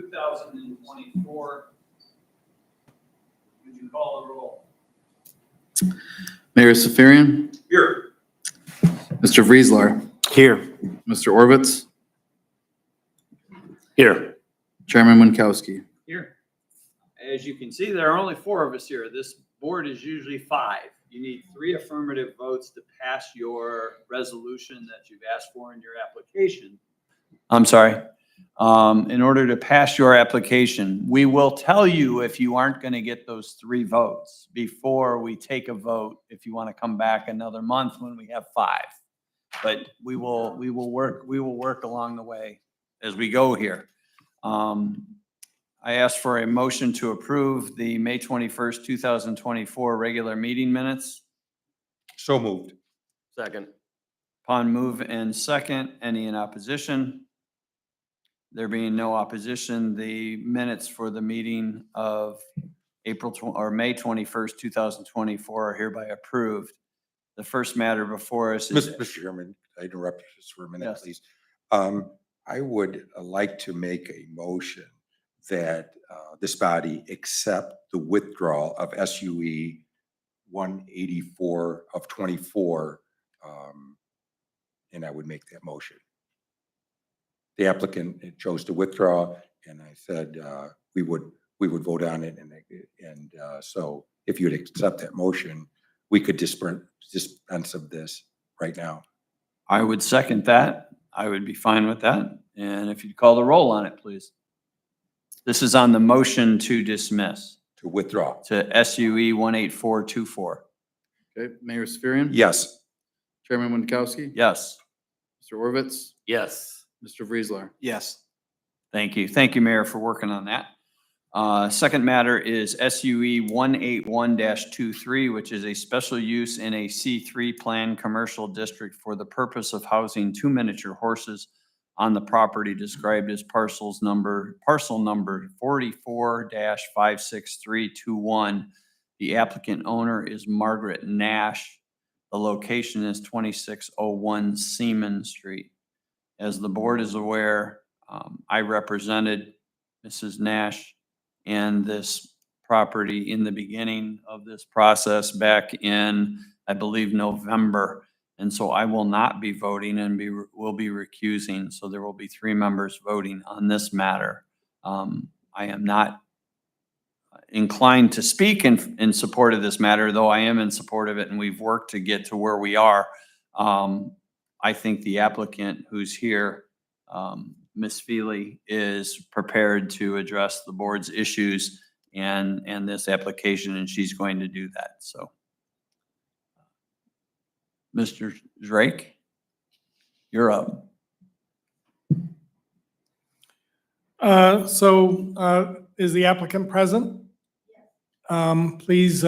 2024. Would you call the roll? Mayor Safarian, Here. Mr. Vrieslar, Here. Mr. Orbitz, Here. Chairman Winkowski. Here. As you can see, there are only 4 of us here. This board is usually 5. You need 3 affirmative votes to pass your resolution that you've asked for in your application. I'm sorry. In order to pass your application, we will tell you if you aren't going to get those 3 votes before we take a vote, if you want to come back another month when we have 5. But we will work along the way as we go here. I ask for a motion to approve the May 21st, 2024 regular meeting minutes. So moved. Second. Upon move and second, any in opposition? There being no opposition, the minutes for the meeting of May 21st, 2024 are hereby approved. The first matter before us is. Mr. Chairman, I interrupt you just for a minute, Yes. please. I would like to make a motion that this body accept the withdrawal of SUE 184 of 24, and I would make that motion. The applicant chose to withdraw, and I said we would vote on it, and so if you'd accept that motion, we could dispense of this right now. I would second that. I would be fine with that. And if you'd call the roll on it, please. This is on the motion to dismiss To withdraw. to SUE 18424. Okay, Mayor Safarian? Yes. Chairman Winkowski? Yes. Mr. Orbitz, Yes. Mr. Vrieslar. Yes. Thank you. Thank you, Mayor, for working on that. Second matter is SUE 181-23, which is a special use in a C3 plan commercial district for the purpose of housing 2 miniature horses on the property described as parcel number 44-56321. The applicant owner is Margaret Nash. The location is 2601 Seaman Street. As the board is aware, I represented Mrs. Nash and this property in the beginning of this process back in, I believe, November. And so I will not be voting and will be recusing. So there will be 3 members voting on this matter. I am not inclined to speak in support of this matter, though I am in support of it, and we've worked to get to where we are. I think the applicant who's here, Ms. Feely, is prepared to address the board's issues and this application, and she's going to do that. So, Mr. Drake, you're up. Is the applicant present? Please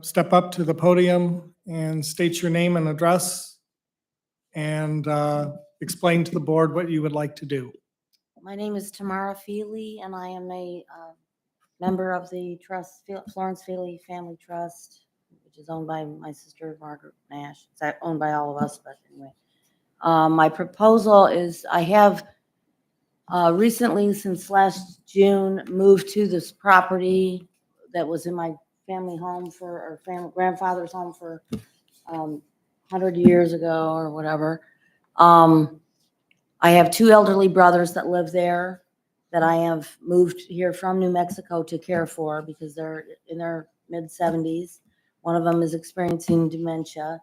step up to the podium and state your name and address and explain to the board what you would like to do. My name is Tamara Feely, and I am a member of the trust, Florence Feely Family Trust, which is owned by my sister, Margaret Nash. It's owned by all of us, but anyway. My proposal is I have recently, since last June, moved to this property that was in my family home or grandfather's home for 100 years ago or whatever. I have 2 elderly brothers that live there that I have moved here from New Mexico to care for because they're in their mid-70s. One of them is experiencing dementia.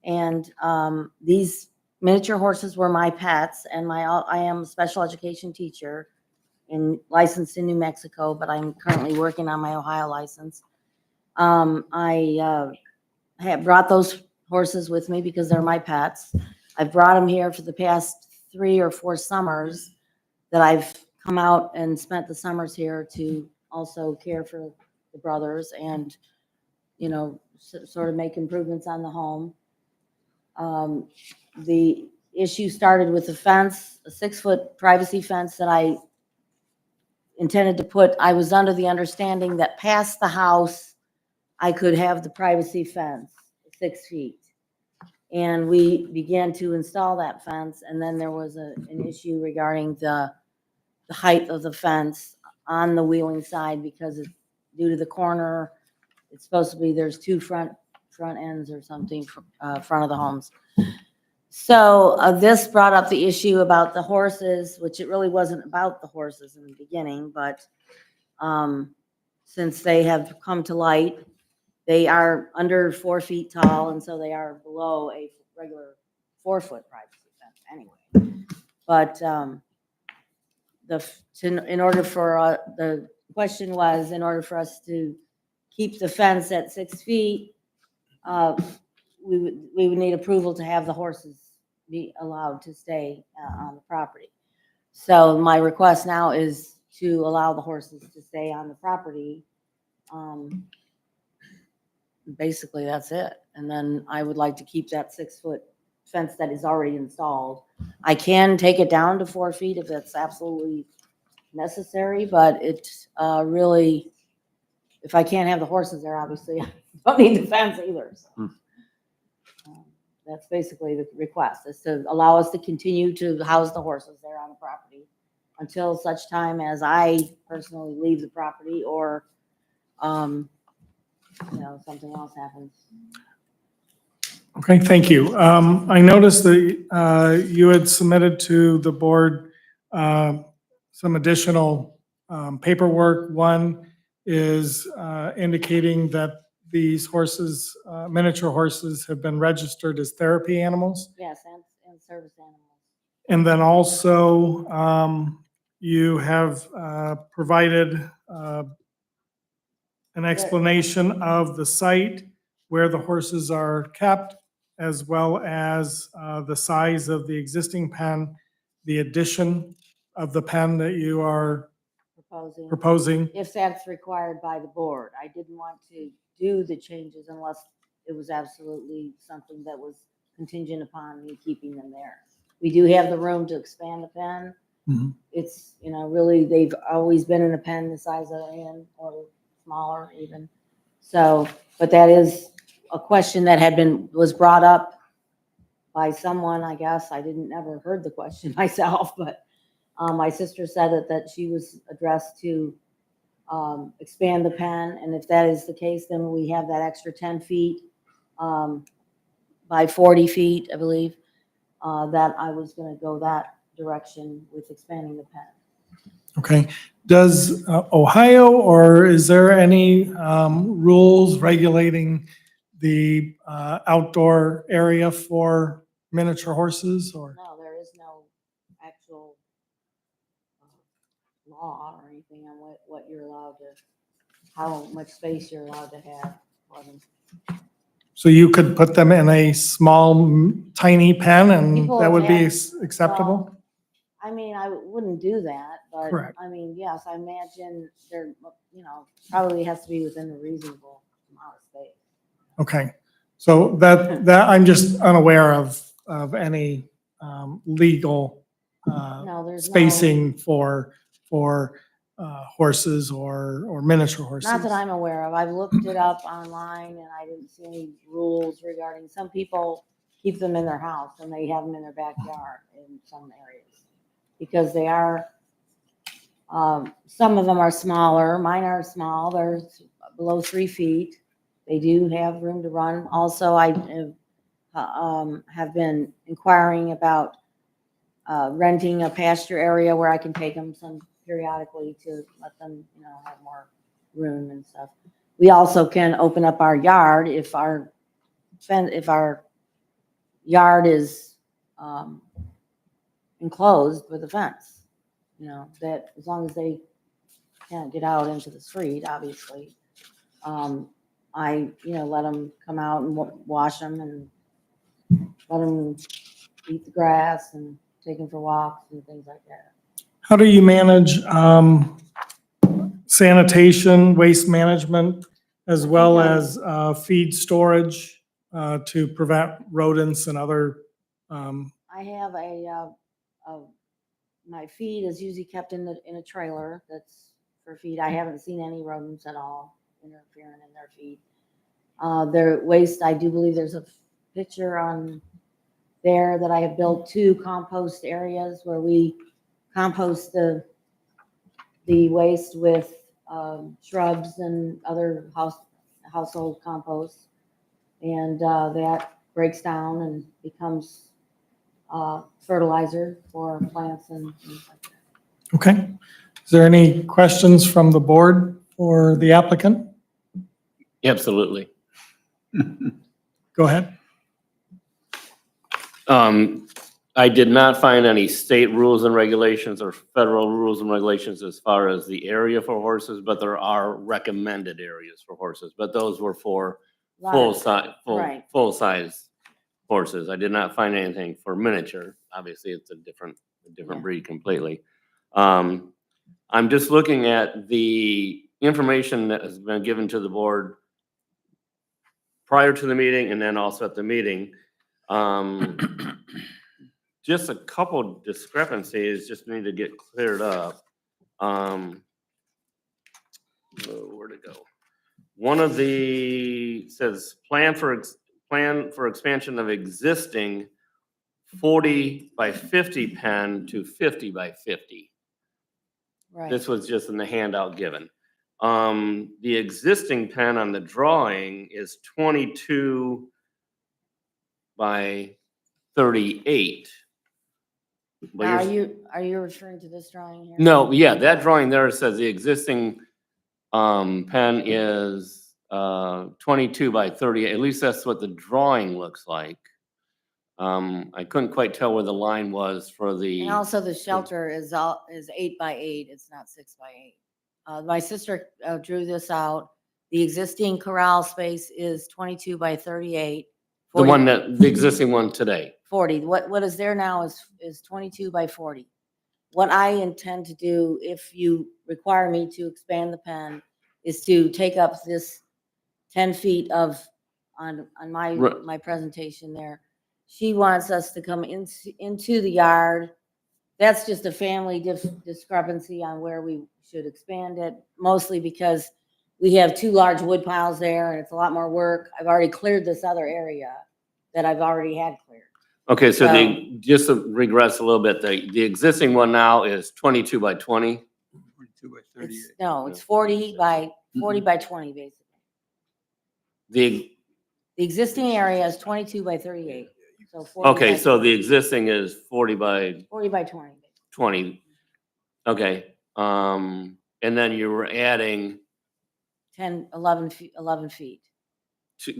And these miniature horses were my pets, and I am a special education teacher licensed in New Mexico, but I'm currently working on my Ohio license. I have brought those horses with me because they're my pets. I've brought them here for the past 3 or 4 summers that I've come out and spent the summers here to also care for the brothers and, you know, sort of make improvements on the home. The issue started with a fence, a 6-foot privacy fence that I intended to put. I was under the understanding that past the house, I could have the privacy fence, 6 feet. And we began to install that fence, and then there was an issue regarding the the height of the fence on the Wheeling side because it's due to the corner. It's supposed to be, there's two front ends or something, front of the homes. So this brought up the issue about the horses, which it really wasn't about the horses in the beginning, but since they have come to light, they are under 4 feet tall, and so they are below a regular 4-foot privacy fence anyway. But in order for, the question was, in order for us to keep the fence at 6 feet, we would need approval to have the horses be allowed to stay on the property. So my request now is to allow the horses to stay on the property. Basically, that's it. And then I would like to keep that 6-foot fence that is already installed. I can take it down to 4 feet if that's absolutely necessary, but it really, if I can't have the horses there, obviously, I don't need the fence either. So. That's basically the request, is to allow us to continue to house the horses there on the property until such time as I personally leave the property or, something else happens. Okay, thank you. I noticed that you had submitted to the board some additional paperwork. One is indicating that these horses, miniature horses, have been registered as therapy animals. Yes, and service animals. And then also, you have provided an explanation of the site where the horses are kept, as well as the size of the existing pen, the addition of the pen that you are proposing. If that's required by the board. I didn't want to do the changes unless it was absolutely something that was contingent upon me keeping them there. We do have the room to expand the pen. Mhm. It's, really, they've always been in a pen the size of an inn or smaller even. So, but that is a question that was brought up by someone, I guess. I never heard the question myself, but my sister said that she was addressed to expand the pen, and if that is the case, then we have that extra 10 feet by 40 feet, I believe, that I was going to go that direction with expanding the pen. Okay. Does Ohio, or is there any rules regulating the outdoor area for miniature horses, or? No, there is no actual law or anything on what you're allowed to, how much space you're allowed to have for them. So you could put them in a small, tiny pen and People that would be have- acceptable? I mean, I wouldn't do that, but Correct. I mean, yes, I imagine there, probably has to be within a reasonable amount of space. Okay. So that I'm just unaware of any legal No, there's no. spacing for horses or miniature horses. Not that I'm aware of. I've looked it up online and I didn't see any rules regarding, some people keep them in their house and they have them in their backyard in some areas. Because they are, some of them are smaller. Mine are small. They're below 3 feet. They do have room to run. Also, I have been inquiring about renting a pasture area where I can take them periodically to let them, have more room and stuff. We also can open up our yard if our yard is enclosed with a fence. That as long as they can't get out into the street, obviously. I, let them come out and wash them and let them eat the grass and take them for walks and things like that. How do you manage sanitation, waste management, as well as feed storage to prevent rodents and other? I have my feed is usually kept in a trailer that's for feed. I haven't seen any rodents at all interfering in their feed. Their waste, I do believe there's a picture on there that I have built 2 compost areas where we compost the the waste with shrubs and other household compost. And that breaks down and becomes fertilizer for plants and things like that. Okay. Is there any questions from the board for the applicant? Absolutely. Go ahead. I did not find any state rules and regulations or federal rules and regulations as far as the area for horses, but there are recommended areas for horses, but those were for full size, Right. full size horses. I did not find anything for miniature. Obviously, it's a different Yeah. breed completely. I'm just looking at the information that has been given to the board prior to the meeting and then also at the meeting. Just a couple discrepancies just need to get cleared up. Where'd it go? One of the says plan for expansion of existing 40 by 50 pen to 50 by 50. Right. This was just in the handout given. The existing pen on the drawing is 22 by 38. But Now, you're- are you referring to this drawing here? No, yeah, that drawing there says the existing pen is 22 by 38. At least that's what the drawing looks like. I couldn't quite tell where the line was for the. And also the shelter is 8 by 8. It's not 6 by 8. My sister drew this out. The existing corral space is 22 by 38. The one that, the existing one today. 40. What is there now is 22 by 40. What I intend to do, if you require me to expand the pen, is to take up this 10 feet on my, Right. my presentation there. She wants us to come into the yard. That's just a family discrepancy on where we should expand it, mostly because we have 2 large wood piles there and it's a lot more work. I've already cleared this other area that I've already had cleared. Okay, so just to regress a little bit, the existing one now is 22 by 20. 42 by It's 40 by 20, basically. The, The existing area is 22 by 38. So 40 okay, by- so the existing is 40 by 40 by 20. 20. Okay, and then you were adding 11 feet.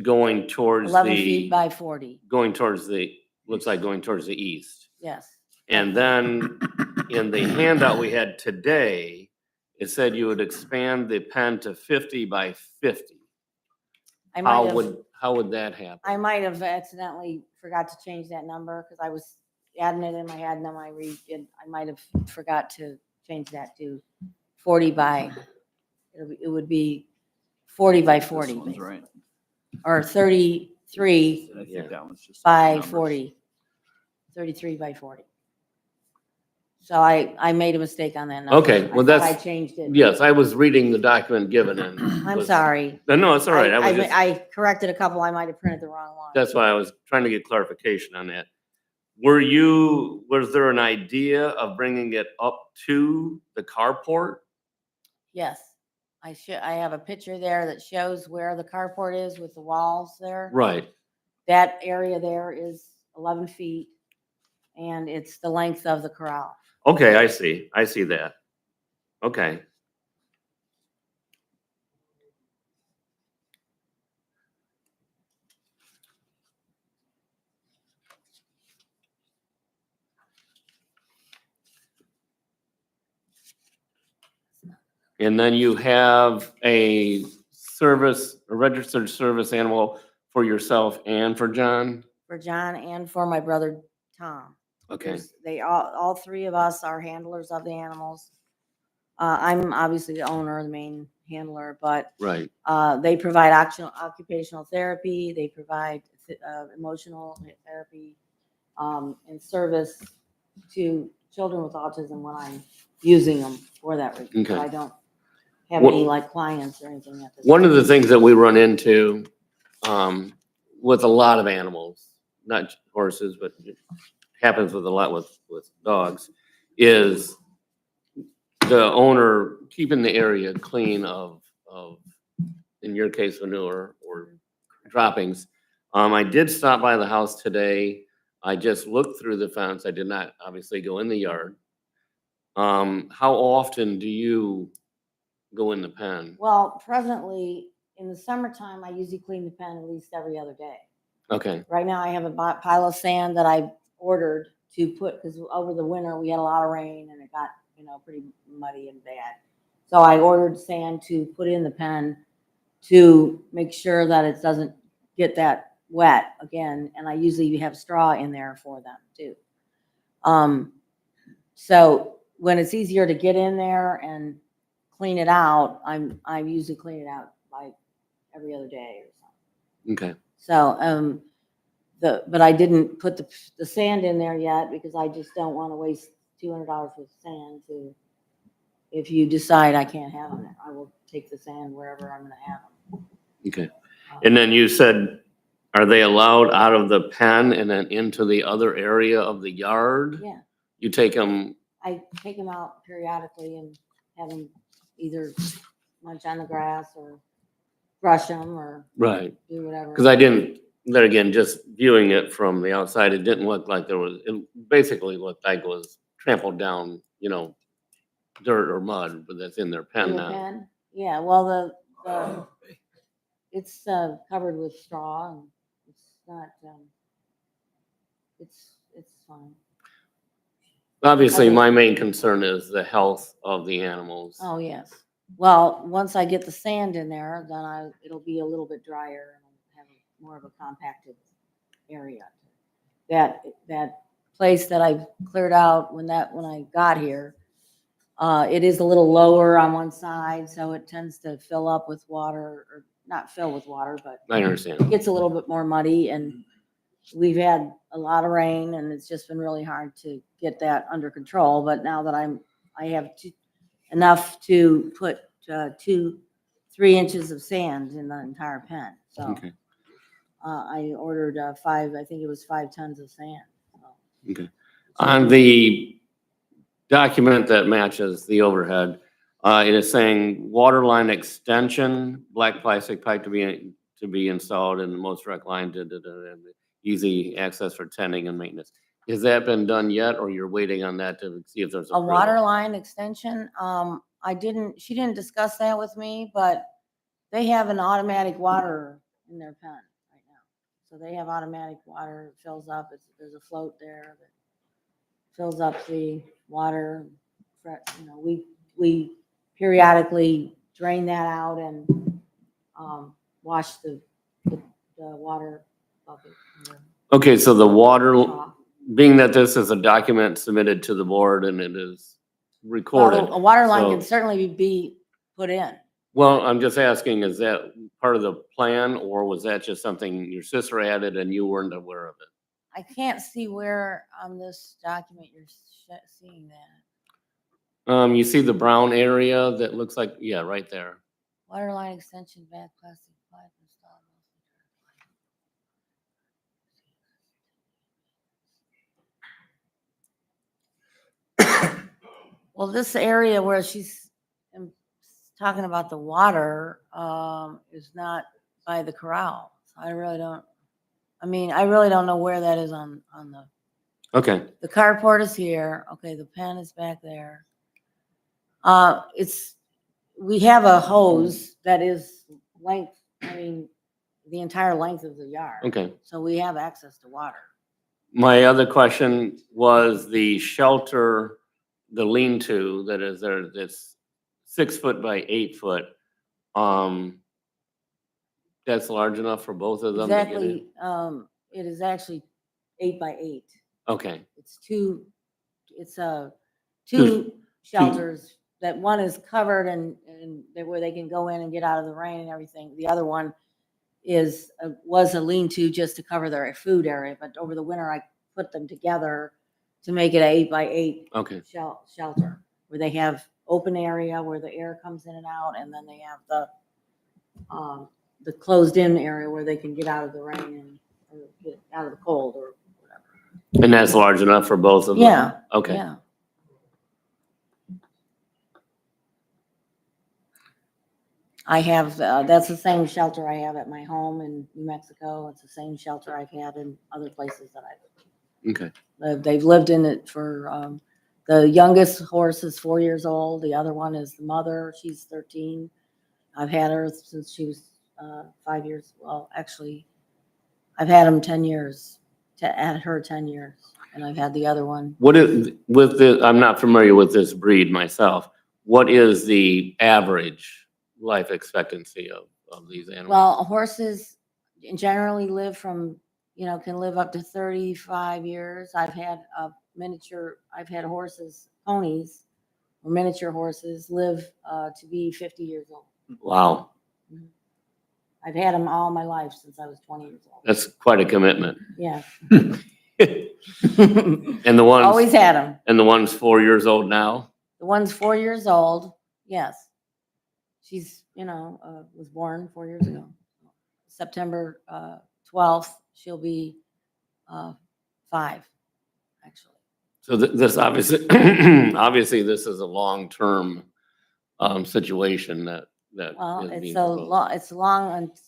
going towards 11 feet the, by 40, going towards the, looks like going towards the east. yes. And then in the handout we had today, it said you would expand the pen to 50 by 50. I How would that happen? I might have accidentally forgot to change that number because I was adding it in my head and then I might have forgot to change that to 40 by, it would be 40 by 40. This one's right. Or 33 I think that one's just. by numbers. 40. 33 by 40. So I made a mistake on that number. Okay, well, I thought I that's- changed it. Yes, I was reading the document given and. I'm was- sorry. No, it's all right. I corrected a couple. I might have printed the wrong one. That's why I was trying to get clarification on that. Was there an idea of bringing it up to the carport? Yes. I have a picture there that shows where the carport is with the walls there. Right. That area there is 11 feet and it's the length of the corral. Okay, I see that. Okay. And then you have a registered service animal for yourself and for John? For John and for my brother, Tom. Okay, All 3 of us are handlers of the animals. I'm obviously the owner, the main handler, but right. they provide occupational therapy, they provide emotional therapy, and service to children with autism when I'm using them for that reason. So Okay. I don't have What- any like clients or anything at this. One of time. the things that we run into with a lot of animals, not horses, but it happens with a lot with dogs, is the owner keeping the area clean of, in your case, manure or droppings. I did stop by the house today. I just looked through the fence. I did not obviously go in the yard. How often do you go in the pen? Well, presently, in the summertime, I usually clean the pen at least every other day. Okay, Right now, I have a pile of sand that I ordered to put, because over the winter, we had a lot of rain and it got, pretty muddy and bad. So I ordered sand to put in the pen to make sure that it doesn't get that wet again. And I usually have straw in there for them too. So when it's easier to get in there and clean it out, I usually clean it out like every other day or something. okay. So, but I didn't put the sand in there yet because I just don't want to waste $200 for sand to, if you decide I can't have them, I will take the sand wherever I'm gonna have them. Okay. And then you said, are they allowed out of the pen and then into the other area of the yard? Yeah, You take them, I take them out periodically and have them either munch on the grass or brush them or right? do whatever. Because I didn't, then again, just viewing it from the outside, it didn't look like there was, it basically looked like it was trampled down, dirt or mud, but that's in their In pen the now. pen? Yeah, well, it's covered with straw and it's not, it's fine. Obviously, Okay. my main concern is the health of the animals. Oh, yes. Well, once I get the sand in there, then it'll be a little bit drier and have more of a compacted area. That place that I cleared out when I got here, it is a little lower on one side, so it tends to fill up with water, or not fill with water, but I it understand. gets a little bit more muddy, and we've had a lot of rain and it's just been really hard to get that under control. But now that I have enough to put 2-3 inches of sand in the entire pen. So Okay. I ordered I think it was 5 tons of sand. So. Okay. On the document that matches the overhead, it is saying water line extension, black plastic pipe to be installed in the most direct line to easy access for tending and maintenance. Has that been done yet, or you're waiting on that to see if there's A water line extension, she didn't discuss that with me, but they have an automatic water in their pen right now. So they have automatic water, it fills up, there's a float there that fills up the water. We periodically drain that out and, wash the water bucket. Okay, so the water, off. being that this is a document submitted to the board and it is recorded. Well, a water line can so- certainly be put in. Well, I'm just asking, is that part of the plan, or was that just something your sister added and you weren't aware of it? I can't see where on this document you're seeing that. You see the brown area that looks like, yeah, right there. Water line extension, back plastic pipe installed. Well, this area where she's talking about the water, is not by the corral. So I really don't know where that is on Okay, the carport is here. Okay, the pen is back there. We have a hose that is the entire length of the yard. okay. So we have access to water. My other question was the shelter, the lean-to that is there, that's 6 foot by 8 foot. That's large enough for both of them to get in? Exactly. It is actually 8 by 8. Okay, It's two Two- shelters, that one is covered and where they can go in and get out of the rain and everything. The other one was a lean-to just to cover their food area, but over the winter I put them together to make it an 8 by 8 okay, shelter, where they have open area where the air comes in and out, and then they have the closed-in area where they can get out of the rain or get out of the cold or whatever. and that's large enough for both of them? Yeah, Okay, yeah. I have, that's the same shelter I have at my home in New Mexico. It's the same shelter I've had in other places that Okay. they've lived in it for, the youngest horse is 4 years old. The other one is the mother. She's 13. I've had her since she was 5 years. Well, actually, I've had him 10 years, had her 10 years, and I've had the other one. What is, with the, I'm not familiar with this breed myself. What is the average life expectancy of these animals? Well, horses generally live from, can live up to 35 years. I've had horses, ponies, or miniature horses live to be 50 years old. Wow, I've had them all my life since I was 20 years old. that's quite a commitment. Yeah. And the ones, Always had them. and the one's 4 years old now? The one's 4 years old. Yes. She's, was born 4 years ago. September 12th, she'll be 5, actually. So this obviously, obviously this is a long-term situation that Well, is being it's proposed.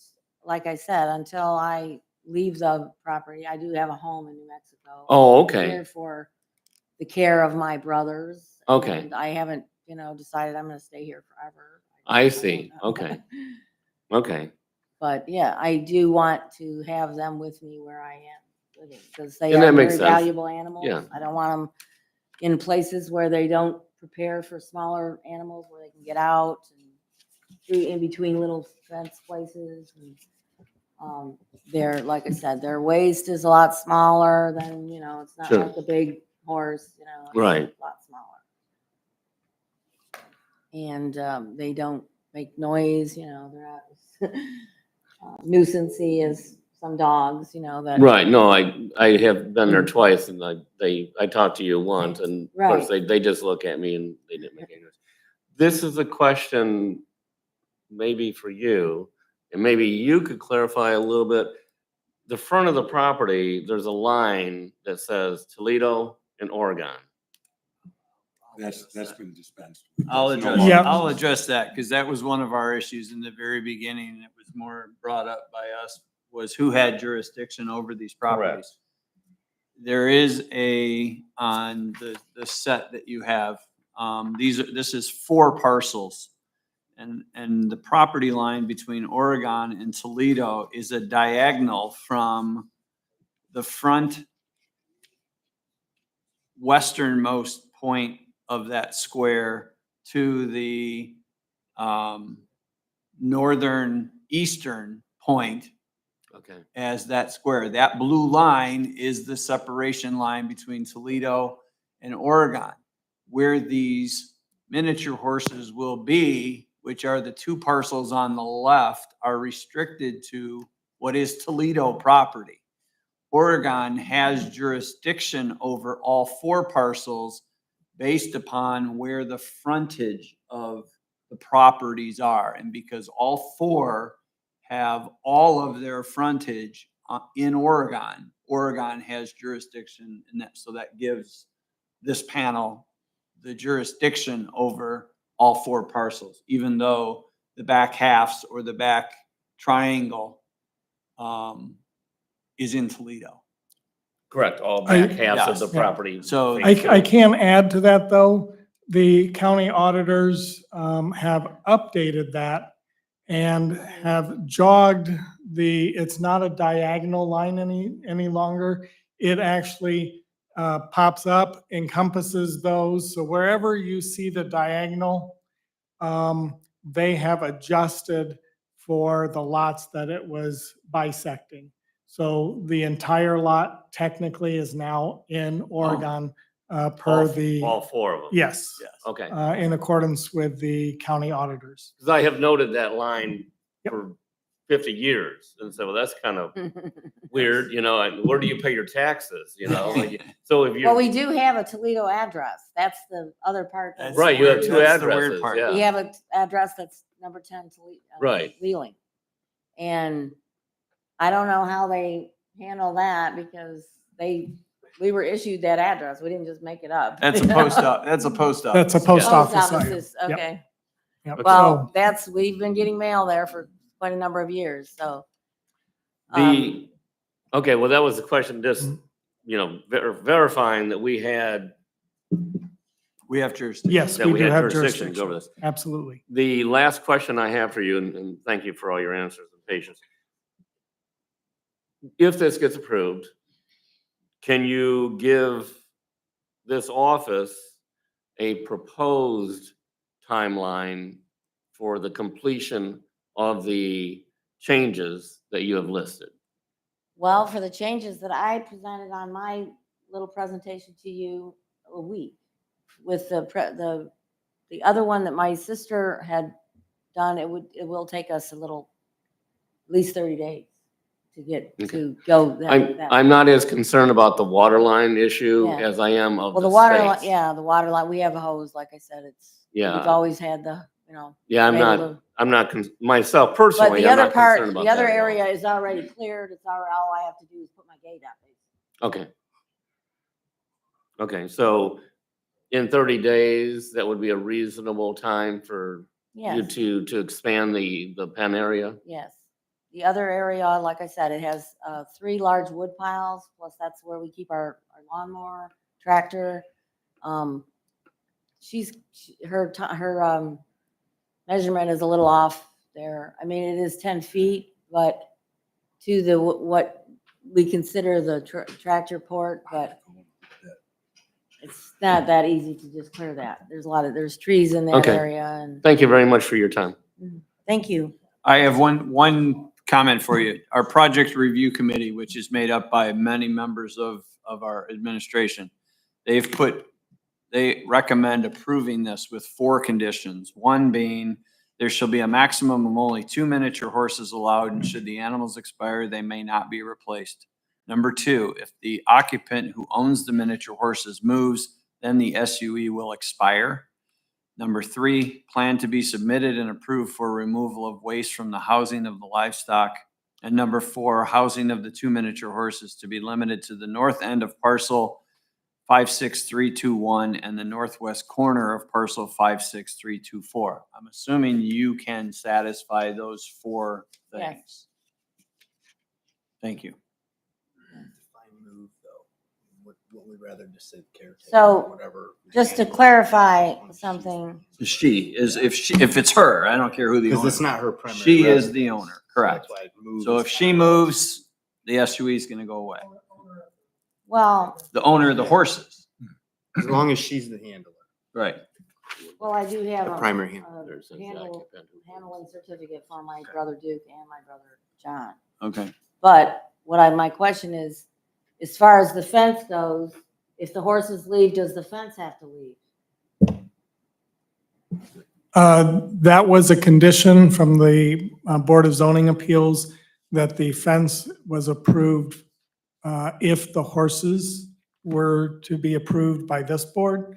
like I said, until I leave the property. I do have a home in New Mexico. Oh, I'm okay. here for the care of my brothers. Okay. And I haven't, decided I'm gonna stay here forever. I see. Okay. Okay. But yeah, I do want to have them with me where I am living, because they And that are makes very sense. valuable animals. Yeah. I don't want them in places where they don't prepare for smaller animals, where they can get out and through in between little fence places. And, like I said, their waist is a lot smaller than, it's not Sure. like a big horse, it's Right. a lot smaller. And they don't make noise, they're not nuisancey as some dogs, that. Right. No, I have been there twice and I talked to you once and of course Right. they just look at me and they didn't make any noise. This is a question maybe for you, and maybe you could clarify a little bit. The front of the property, there's a line that says Toledo and Oregon. That's been dispensed. I'll That's no address, longer- Yeah. I'll address that, because that was one of our issues in the very beginning, and it was more brought up by us, was who had jurisdiction over these properties. There is on the set that you have, this is 4 parcels. And the property line between Oregon and Toledo is a diagonal from the front westernmost point of that square to the northern eastern point Okay. as that square. That blue line is the separation line between Toledo and Oregon. Where these miniature horses will be, which are the 2 parcels on the left, are restricted to what is Toledo property. Oregon has jurisdiction over all 4 parcels based upon where the frontage of the properties are. And because all 4 have all of their frontage in Oregon, Oregon has jurisdiction in that. So that gives this panel the jurisdiction over all 4 parcels, even though the back halves or the back triangle is in Toledo. Correct. All I- back halves of the Yes. property. So- I can add to that, though. The county auditors have updated that and have jogged it's not a diagonal line any longer. It actually pops up, encompasses those. So wherever you see the diagonal, they have adjusted for the lots that it was bisecting. So the entire lot technically is now in Oregon per the, All 4 of them. yes, Yes. Okay. in accordance with the county auditors. Because I have noted that line Yep. for 50 years. And so that's kind of weird, and where do you pay your taxes, So if Well, we you, do have a Toledo address. That's the other part. That's right, you have 2 That's the weird addresses, part. We yeah. have an address that's number 10 Toledo. Right. Wheeling. And I don't know how they handle that, because we were issued that address. We didn't just make it up. That's a post office. That's a post office. That's a post yeah. office. Post site. offices, Yep. okay. Yep. Well, we've been getting mail there for quite a number of years, so. The, okay, well, that was the question, just, Mhm. you know, verifying that we had, We have jurisdiction. Yes, that we we do had have jurisdiction over jurisdiction. this. Absolutely. The last question I have for you, and thank you for all your answers and patience. If this gets approved, can you give this office a proposed timeline for the completion of the changes that you have listed? Well, for the changes that I presented on my little presentation to you, a week. With the other one that my sister had done, it will take us at least 30 days to get, Okay. to go that. I'm not as concerned about the water line issue Yeah. as I am of Well, the the water line, space. yeah, the water line, we have a hose, like I said, we've Yeah. always had Yeah, been able to- I'm not, myself But personally, the I'm other not part, concerned about the other that at all. area is already cleared. All I have to do is put my gate up. Okay. Okay, so in 30 days, that would be a reasonable time for you Yes, to expand the pen area? yes. The other area, like I said, it has 3 large wood piles, plus that's where we keep our lawnmower, tractor. Her measurement is a little off there. I mean, it is 10 feet, but to what we consider the tractor port, but it's not that easy to just clear that. There's trees in that Okay. area, and Thank you very much for your time. thank you. I have one comment for you. Our project review committee, which is made up by many members of our administration, they recommend approving this with 4 conditions. One being, there shall be a maximum of only 2 miniature horses allowed, and should the animals expire, they may not be replaced. Number 2, if the occupant who owns the miniature horses moves, then the SUE will expire. Number 3, plan to be submitted and approved for removal of waste from the housing of the livestock. And number 4, housing of the 2 miniature horses to be limited to the north end of parcel 56321 and the northwest corner of parcel 56324. I'm assuming you can satisfy those 4 Yes. things. Thank you. Define move though. What we'd rather just say caretaker, So, or whatever. Just to clarify something, If it's her, I don't care who the Because owner it's is. not her primary. She is residence. the owner, So correct. that's why move So is if she kind of- moves, the SUE is gonna go away. well, The owner of the horses. As long as she's the handler. Right. I do have a Primary hand- There's a handling occupant. certificate for my brother Duke and my brother John. Okay. But my question is, as far as the fence goes, if the horses leave, does the fence have to leave? That was a condition from the Board of Zoning Appeals that the fence was approved if the horses were to be approved by this board.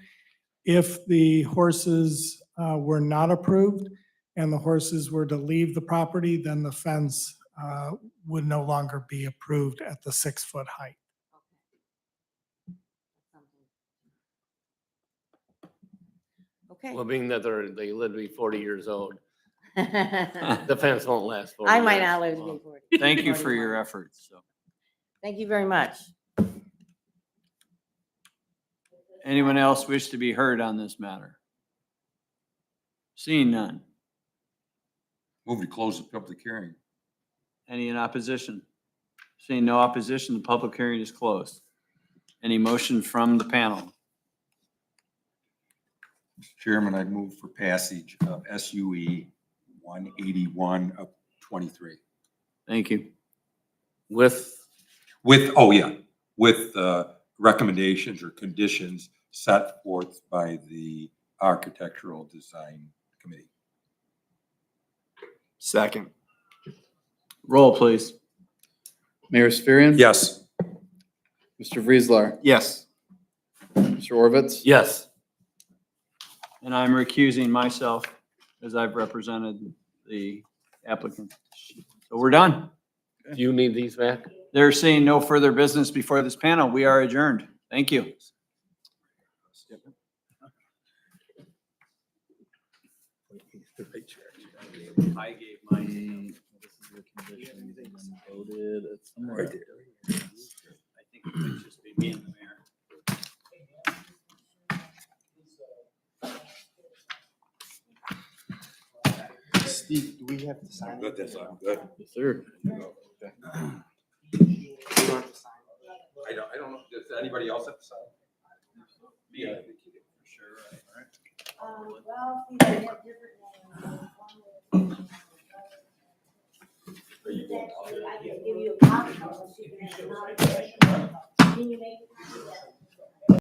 If the horses were not approved and the horses were to leave the property, then the fence would no longer be approved at the 6-foot height. Okay. Well, being that they live to be 40 years old, I the fence won't last 40 might years. not live to Well, be 40. Thank you for your 41. efforts. So, Thank you very much. anyone else wish to be heard on this matter? Seeing none. Move to close the public hearing. Any in opposition? Seeing no opposition, the public hearing is closed. Any motion from the panel? Mr. Chairman, I move for passage of SUE 181 of 23. Thank you. With, With recommendations or conditions set forth by the Architectural Design Committee. Second. Roll, please. Mayor Sphirion? Yes. Mr. Vrieslar? Yes. Mr. Orvitz? yes, And I'm recusing myself as I've represented the applicant. So we're done. do you need these back? There seeing no further business before this panel, we are adjourned. Thank you. I gave my. This is the conditions and then voted. It's somewhere. Right there. I think it might just be me and the mayor. Steve, do we have to sign? Good, that's all, good. Yes, sir. I don't know, does anybody else have to sign? Yeah, for sure, right? Well, they have different names. I can give you a copy of it, so you can have a copy. Can you make a